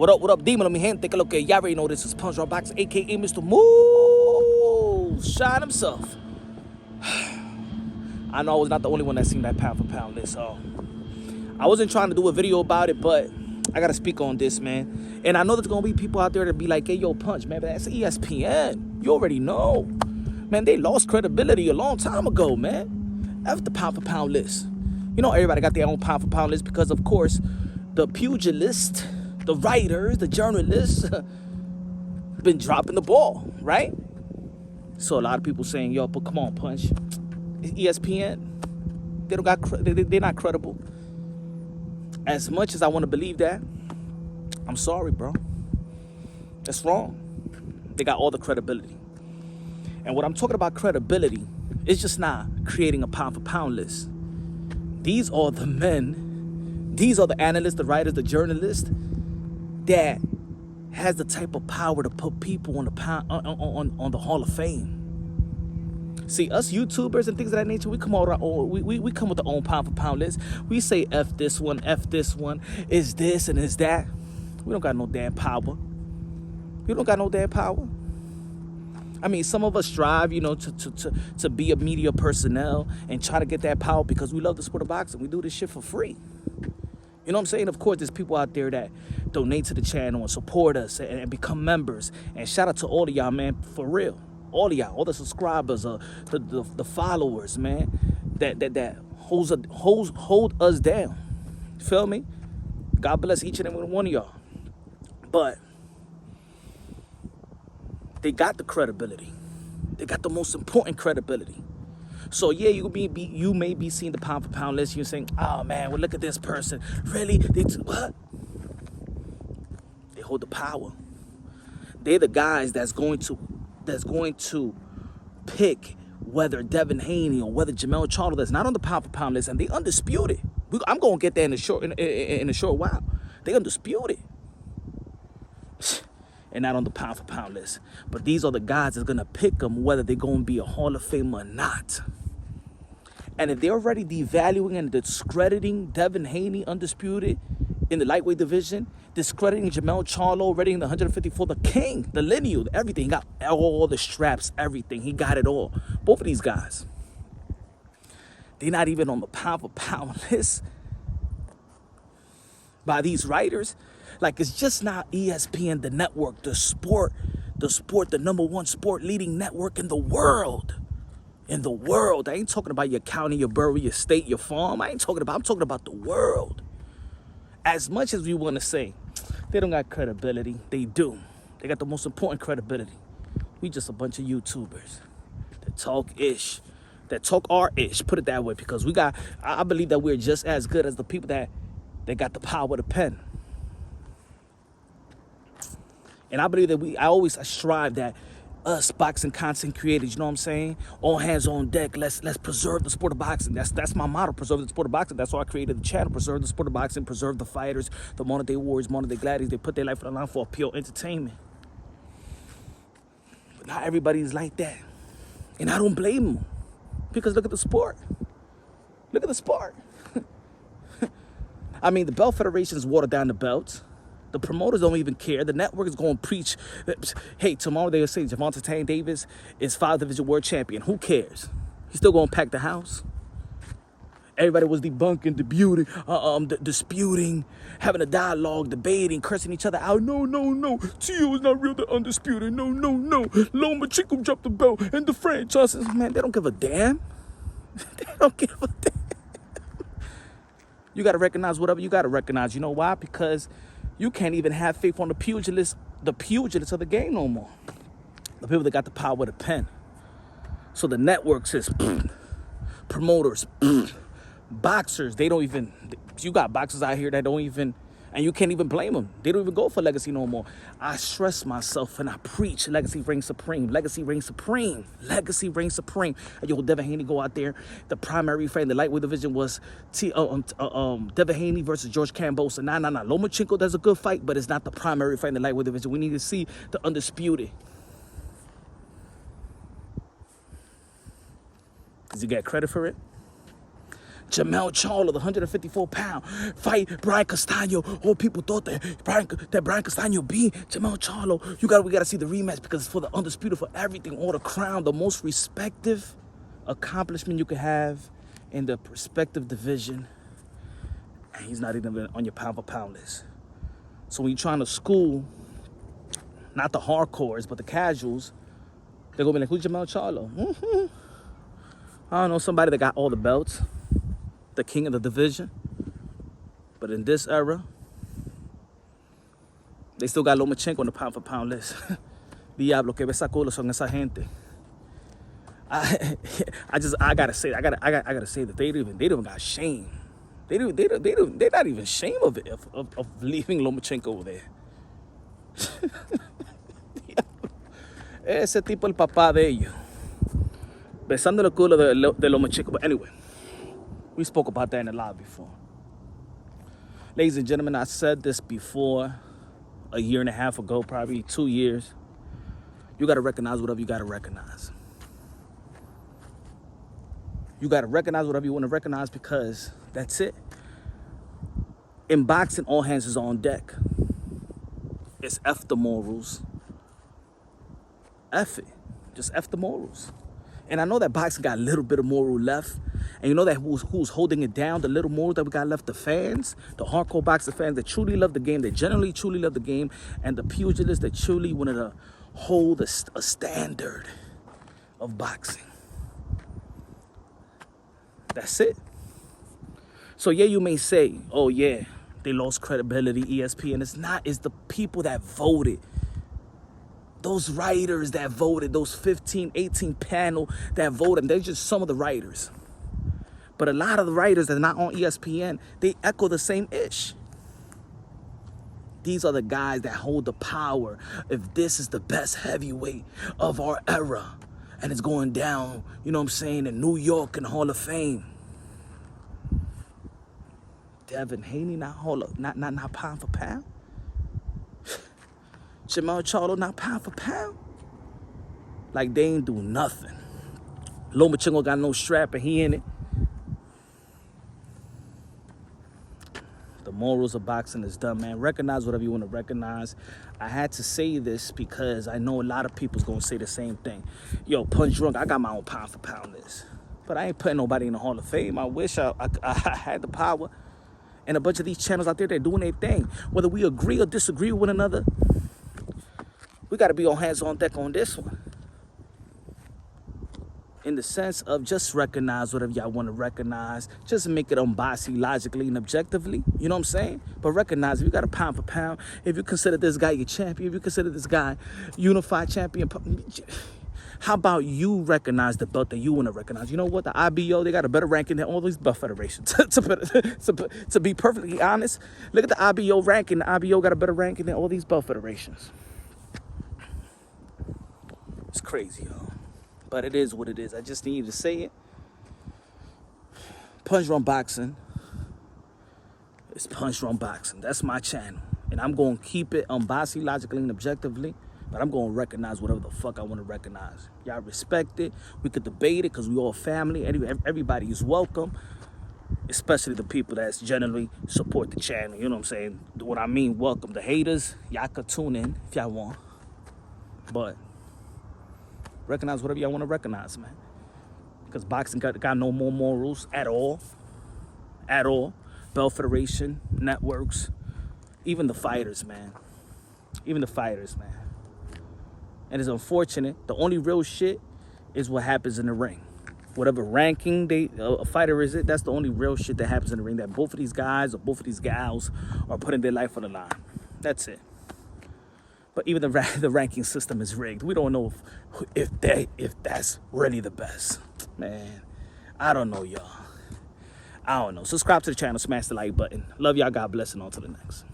What up, Demon? Mi gente, que lo que y'all already know this is Punch Box, aka Mr. Move Shine himself. I know I was not the only one that seen that pound for pound list. So I wasn't trying to do a video about it, but I gotta speak on this, man. And I know there's gonna be people out there that be like, hey, yo, Punch, man, but that's ESPN. You already know. Man, they lost credibility a long time ago, man. F the pound for pound list. You know, everybody got their own pound for pound list because, of course, the pugilists, the writers, the journalists been dropping the ball, right? So a lot of people saying, yo, but come on, Punch. It's ESPN. They're not credible. As much as I want to believe that, I'm sorry, bro. That's wrong. They got all the credibility. And what I'm talking about credibility is just not creating a pound for pound list. These are the men, these are the analysts, the writers, the journalists that has the type of power to put people on the on the Hall of Fame. See, us YouTubers and things of that nature, we come we come with our own pound for pound list. We say F this one, is this and is that. We don't got no damn power. You don't got no damn power. I mean, some of us strive, you know, to be a media personnel and try to get that power because we love the sport of boxing. We do this shit for free. You know what I'm saying? Of course, there's people out there that donate to the channel and support us and become members. And shout out to all of y'all, man, for real. All of y'all, all the subscribers, the followers, man, that hold us down. Feel me? God bless each and every one of y'all. But they got the credibility. They got the most important credibility. So yeah, you may be seeing the pound for pound list. You're saying, oh man, well look at this person. Really? What? They hold the power. They're the guys that's going to pick whether Devin Haney or whether Jermell Charlo that's not on the pound for pound list, and they undisputed. I'm gonna get that in a short while. They undisputed. And not on the pound for pound list. But these are the guys that's gonna pick them whether they're gonna be a Hall of Famer or not. And if they're already devaluing and discrediting Devin Haney, undisputed, in the lightweight division, discrediting Jermell Charlo, already in the 154, the king, the lineal, everything. He got all the straps, everything. He got it all. Both of these guys. They're not even on the pound for pound list by these writers. Like, it's just not ESPN, the network, the sport, the #1 sport leading network in the world. In the world. I ain't talking about your county, your borough, your state, your farm. I'm talking about the world. As much as we want to say they don't got credibility, they do. They got the most important credibility. We just a bunch of YouTubers that talk ish, that talk our ish, put it that way, because I believe that we're just as good as the people that got the power of the pen. And I believe that I always strive that us boxing content creators, you know what I'm saying? All hands on deck. Let's preserve the sport of boxing. That's my motto, preserve the sport of boxing. That's why I created the channel, preserve the sport of boxing, preserve the fighters, the modern day warriors, modern day gladiators. They put their life on the line for pure entertainment. But not everybody's like that. And I don't blame them. Because look at the sport. Look at the sport. I mean, the belt federations water down the belts. The promoters don't even care. The network is going to preach. Hey, tomorrow they'll say Gervonta Davis is 5th division world champion. Who cares? He's still going to pack the house. Everybody was debunking, disputing, having a dialogue, debating, cursing each other out. No. Tio is not real, the undisputed. No. Loma Chico dropped the belt and the franchises. Man, they don't give a damn. They don't give a damn. You got to recognize whatever you got to recognize. You know why? Because you can't even have faith on the pugilists of the game no more. The people that got the power of the pen. So the network says, promoters, boxers, they don't even, you got boxers out here that don't even, and you can't even blame them. They don't even go for legacy no more. I stress myself and I preach legacy reigns supreme. Legacy reigns supreme. Legacy reigns supreme. And yo, Devin Haney go out there. The primary fight in the lightweight division was Devin Haney versus George Kambosos. Nah. Lomachenko does a good fight, but it's not the primary fight in the lightweight division. We need to see the undisputed. Does he get credit for it? Jermell Charlo, the 154-pound fight Brian Castano. All people thought that Brian Castano beat Jermell Charlo. We gotta see the rematch because it's for the undisputed, for everything, all the crown, the most respective accomplishment you could have in the respective division. And he's not even on your pound for pound list. So when you're trying to school, not the hardcores, but the casuals, they're gonna be like, who's Jermell Charlo? I don't know, somebody that got all the belts, the king of the division. But in this era, they still got Lomachenko on the pound for pound list. Diablo, que besa culo son esa gente. I gotta say that they don't got shame. They're not even ashamed of it, of leaving Lomachenko over there. Ese tipo el papá de ellos. Besando el culo de Lomachenko. But anyway, we spoke about that in the live before. Ladies and gentlemen, I said this before, a year and a half ago, probably 2 years. You got to recognize whatever you got to recognize. You got to recognize whatever you want to recognize because that's it. In boxing, all hands is on deck. It's F the morals. F it. Just F the morals. And I know that boxing got a little bit of moral left. And you know that who's holding it down, the little moral that we got left, the fans, the hardcore boxing fans that truly love the game, that generally truly love the game, and the pugilists that truly wanted to hold a standard of boxing. That's it. So yeah, you may say, oh yeah, they lost credibility, ESPN. It's not, it's the people that voted. Those writers that voted, those 15, 18 panel that voted, they're just some of the writers. But a lot of the writers that are not on ESPN, they echo the same ish. These are the guys that hold the power. If this is the best heavyweight of our era, and it's going down, you know what I'm saying, in New York in the Hall of Fame. Devin Haney, not pound for pound. Jermell Charlo, not pound for pound. Like they ain't do nothing. Lomachenko got no strap and he in it. The morals of boxing is done, man. Recognize whatever you want to recognize. I had to say this because I know a lot of people's going to say the same thing. Yo, Punch Drunk, I got my own pound for pound list. But I ain't putting nobody in the Hall of Fame. I wish I had the power. And a bunch of these channels out there, they're doing their thing. Whether we agree or disagree with one another, we got to be on hands on deck on this one. In the sense of just recognize whatever y'all want to recognize. Just make it unbiased, logically, and objectively. You know what I'm saying? But recognize if you got a pound for pound, if you consider this guy your champion, if you consider this guy unified champion, how about you recognize the belt that you want to recognize? You know what? The IBO, they got a better ranking than all these belt federations. to be perfectly honest, look at the IBO ranking. The IBO got a better ranking than all these belt federations. It's crazy, y'all. But it is what it is. I just need to say it. Punch Drunk Boxing. It's Punch Drunk Boxing. That's my channel. And I'm going to keep it unbiased, logically, and objectively. But I'm going to recognize whatever the fuck I want to recognize. Y'all respect it. We could debate it because we all family. Everybody is welcome. Especially the people that generally support the channel. You know what I'm saying? What I mean, welcome. The haters, y'all could tune in if y'all want. But recognize whatever y'all want to recognize, man. Because boxing got no more morals at all. At all. Belt Federation, networks, even the fighters, man. Even the fighters, man. And it's unfortunate. The only real shit is what happens in the ring. Whatever ranking a fighter is, that's the only real shit that happens in the ring. That both of these guys or both of these gals are putting their life on the line. That's it. But even the ranking system is rigged. We don't know if that's really the best. Man, I don't know, y'all. I don't know. Subscribe to the channel. Smash the like button. Love y'all. God bless and on to the next.